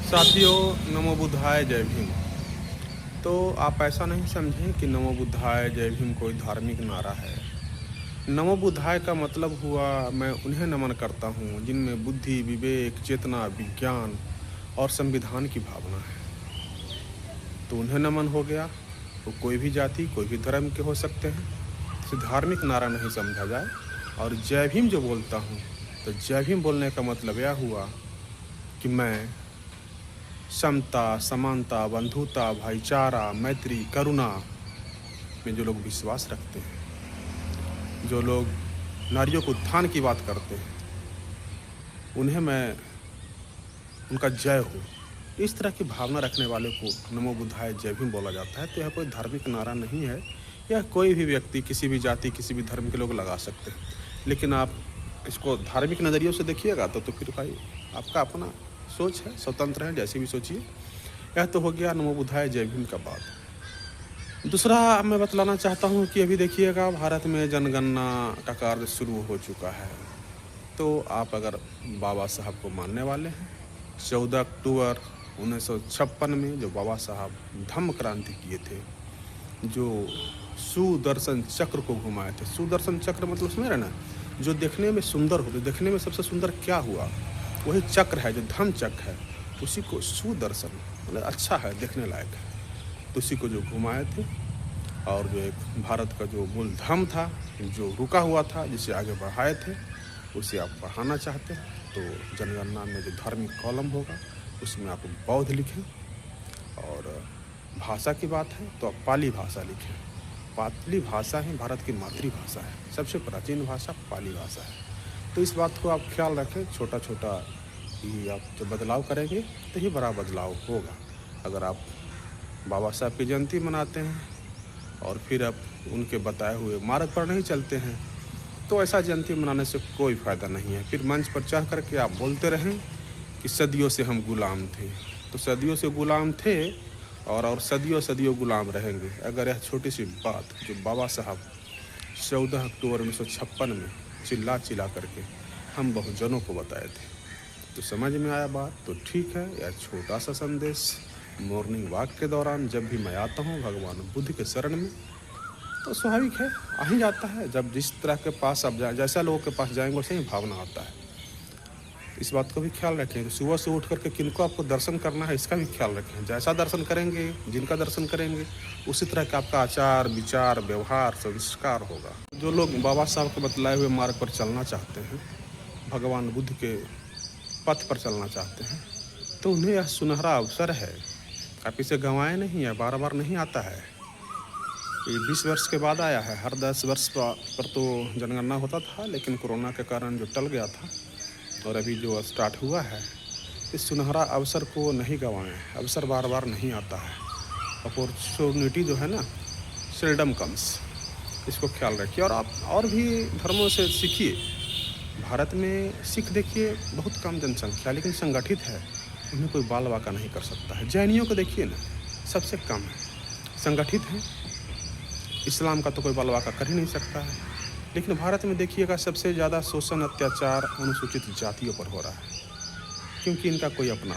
साथियों, नमो बुद्धाय जय भीम। तो आप ऐसा नहीं समझें कि नमो बुद्धाय जय भीम कोई धार्मिक नारा है। नमो बुद्धाय का मतलब हुआ मैं उन्हें नमन करता हूँ जिनमें बुद्धि, विवेक, चेतना, विज्ञान और संविधान की भावना है। तो उन्हें नमन हो गया। वो कोई भी जाति, कोई भी धर्म के हो सकते हैं। इसे धार्मिक नारा नहीं समझा जाए। और जय भीम जो बोलता हूँ, तो जय भीम बोलने का मतलब यह हुआ कि मैं समता, समानता, बंधुता, भाईचारा, मैत्री, करुणा में जो लोग विश्वास रखते हैं, जो लोग नारियों के उत्थान की बात करते हैं, उन्हें मैं उनका जय हो, इस तरह की भावना रखने वाले को नमो बुद्धाय जय भीम बोला जाता है। तो यह कोई धार्मिक नारा नहीं है। यह कोई भी व्यक्ति, किसी भी जाति, किसी भी धर्म के लोग लगा सकते हैं। लेकिन आप इसको धार्मिक नज़रियों से देखिएगा तो फिर भाई आपका अपना सोच है, स्वतंत्र है, जैसे भी सोचिए। यह तो हो गया नमो बुद्धाय जय भीम का बात। दूसरा मैं बतलाना चाहता हूँ कि अभी देखिएगा भारत में जनगणना का कार्य शुरू हो चुका है। तो आप अगर बाबा साहब को मानने वाले हैं, 14 अक्टूबर 1956 में जो बाबा साहब धम्म क्रांति किए थे, जो सुदर्शन चक्र को घुमाए थे। सुदर्शन चक्र मतलब समझ रहे ना, जो देखने में सुंदर हो। तो देखने में सबसे सुंदर क्या हुआ? वही चक्र है जो धम्म चक्र है, उसी को सुदर्शन मतलब अच्छा है, देखने लायक है, तो उसी को जो घुमाए थे। और जो एक भारत का जो मूल धर्म था, जो रुका हुआ था, जिसे आगे बढ़ाए थे, उसे आप बढ़ाना चाहते हैं। तो जनगणना में जो धार्मिक कॉलम होगा उसमें आप बौद्ध लिखें। और भाषा की बात है तो आप पाली भाषा लिखें। पाली भाषा ही भारत की मातृभाषा है, सबसे प्राचीन भाषा पाली भाषा है। तो इस बात को आप ख्याल रखें। छोटा छोटा ही आप जब बदलाव करेंगे तो ही बड़ा बदलाव होगा। अगर आप बाबा साहब की जयंती मनाते हैं और फिर आप उनके बताए हुए मार्ग पर नहीं चलते हैं, तो ऐसा जयंती मनाने से कोई फ़ायदा नहीं है। फिर मंच पर चढ़ करके आप बोलते रहें कि सदियों से हम गुलाम थे। तो सदियों से गुलाम थे और सदियों सदियों गुलाम रहेंगे। अगर यह छोटी सी बात जो बाबा साहब 14 अक्टूबर 1956 में चिल्ला चिल्ला करके हम बहुजनों को बताए थे, तो समझ में आया बात, तो ठीक है। यह छोटा सा संदेश मॉर्निंग वॉक के दौरान जब भी मैं आता हूँ भगवान बुद्ध के शरण में, तो स्वाभाविक है, आ ही जाता है। जब जिस तरह के पास आप जैसा लोगों के पास जाएंगे वैसे ही भावना आता है। इस बात को भी ख्याल रखें। तो सुबह से उठ करके किनको आपको दर्शन करना है, इसका भी ख्याल रखें। जैसा दर्शन करेंगे, जिनका दर्शन करेंगे, उसी तरह का आपका आचार, विचार, व्यवहार, संस्कार होगा। जो लोग बाबा साहब के बतलाए हुए मार्ग पर चलना चाहते हैं, भगवान बुद्ध के पथ पर चलना चाहते हैं, तो उन्हें यह सुनहरा अवसर है। आप इसे गंवाए नहीं है, बार बार नहीं आता है। ये 20 वर्ष के बाद आया है। हर 10 वर्ष पर तो जनगणना होता था, लेकिन कोरोना के कारण जो टल गया था, और अभी जो स्टार्ट हुआ है, इस सुनहरा अवसर को नहीं गंवाएं। अवसर बार बार नहीं आता है। अपॉर्चुनिटी जो है ना, सेल्डम कम्स। इसको ख्याल रखिए। और आप और भी धर्मों से सीखिए। भारत में सिख देखिए बहुत कम जनसंख्या, लेकिन संगठित है। उन्हें कोई बाल वाका नहीं कर सकता है। जैनियों को देखिए ना, सबसे कम है, संगठित है। इस्लाम का तो कोई बाल वाका कर ही नहीं सकता है। लेकिन भारत में देखिएगा सबसे ज़्यादा शोषण, अत्याचार अनुसूचित जातियों पर हो रहा है, क्योंकि इनका कोई अपना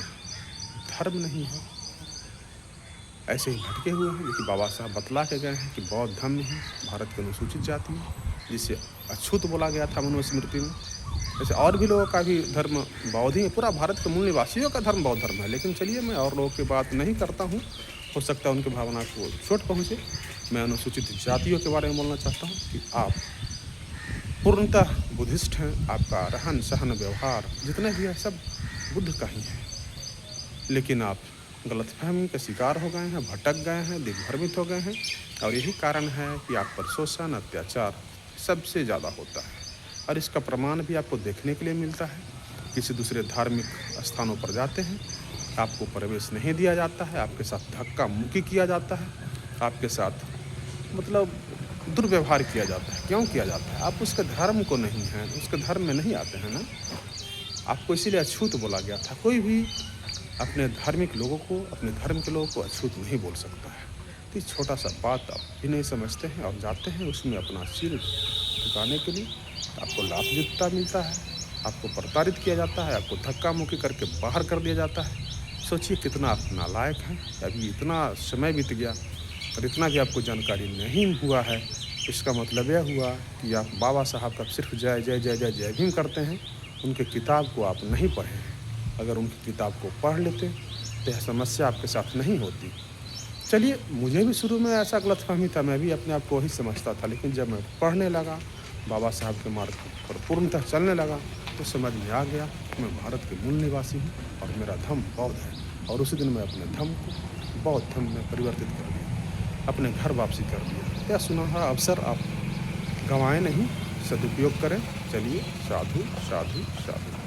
धर्म नहीं है। ऐसे ही भटके हुए हैं, जो कि बाबा साहब बतला के गए हैं कि बौद्ध धर्म ही भारत की अनुसूचित जाति है, जिसे अछूत बोला गया था मनुस्मृति में। जैसे और भी लोगों का भी धर्म बौद्ध ही है। पूरा भारत के मूल निवासियों का धर्म बौद्ध धर्म है। लेकिन चलिए, मैं और लोगों की बात नहीं करता हूँ, हो सकता है उनकी भावना को चोट पहुँचे। मैं अनुसूचित जातियों के बारे में बोलना चाहता हूँ कि आप पूर्णतः बुद्धिस्ट हैं। आपका रहन सहन, व्यवहार जितने भी है सब बुद्ध का ही है। लेकिन आप गलतफहमी का शिकार हो गए हैं, भटक गए हैं, दिग्भ्रमित हो गए हैं। और यही कारण है कि आप पर शोषण, अत्याचार सबसे ज़्यादा होता है। और इसका प्रमाण भी आपको देखने के लिए मिलता है। किसी दूसरे धार्मिक स्थानों पर जाते हैं, आपको प्रवेश नहीं दिया जाता है, आपके साथ धक्का मुक्की किया जाता है, आपके साथ मतलब दुर्व्यवहार किया जाता है। क्यों किया जाता है? आप उसके धर्म को नहीं हैं, उसके धर्म में नहीं आते हैं ना। आपको इसीलिए अछूत बोला गया था। कोई भी अपने धार्मिक लोगों को, अपने धर्म के लोगों को अछूत नहीं बोल सकता है। तो इस छोटा सा बात आप भी नहीं समझते हैं और जाते हैं उसमें अपना सिर झुकाने के लिए। आपको लाभ जितना मिलता है, आपको प्रताड़ित किया जाता है, आपको धक्का मुक्की करके बाहर कर दिया जाता है। सोचिए कितना आप नालायक हैं। अभी इतना समय बीत गया और इतना भी आपको जानकारी नहीं हुआ है। इसका मतलब यह हुआ कि आप बाबा साहब का सिर्फ जय जय जय जय जय भीम करते हैं, उनके किताब को आप नहीं पढ़े हैं। अगर उनकी किताब को पढ़ लेते तो यह समस्या आपके साथ नहीं होती। चलिए, मुझे भी शुरू में ऐसा गलतफ़हमी था, मैं भी अपने आप को वही समझता था, लेकिन जब मैं पढ़ने लगा, बाबा साहब के मार्ग पर पूर्णतः चलने लगा, तो समझ में आ गया कि मैं भारत के मूल निवासी हूँ और मेरा धर्म बौद्ध है। और उसी दिन मैं अपने धर्म को बौद्ध धर्म में परिवर्तित कर दिया, अपने घर वापसी कर दिया। यह सुनहरा अवसर आप गंवाएं नहीं, सदुपयोग करें। चलिए, साधु साधु साधु।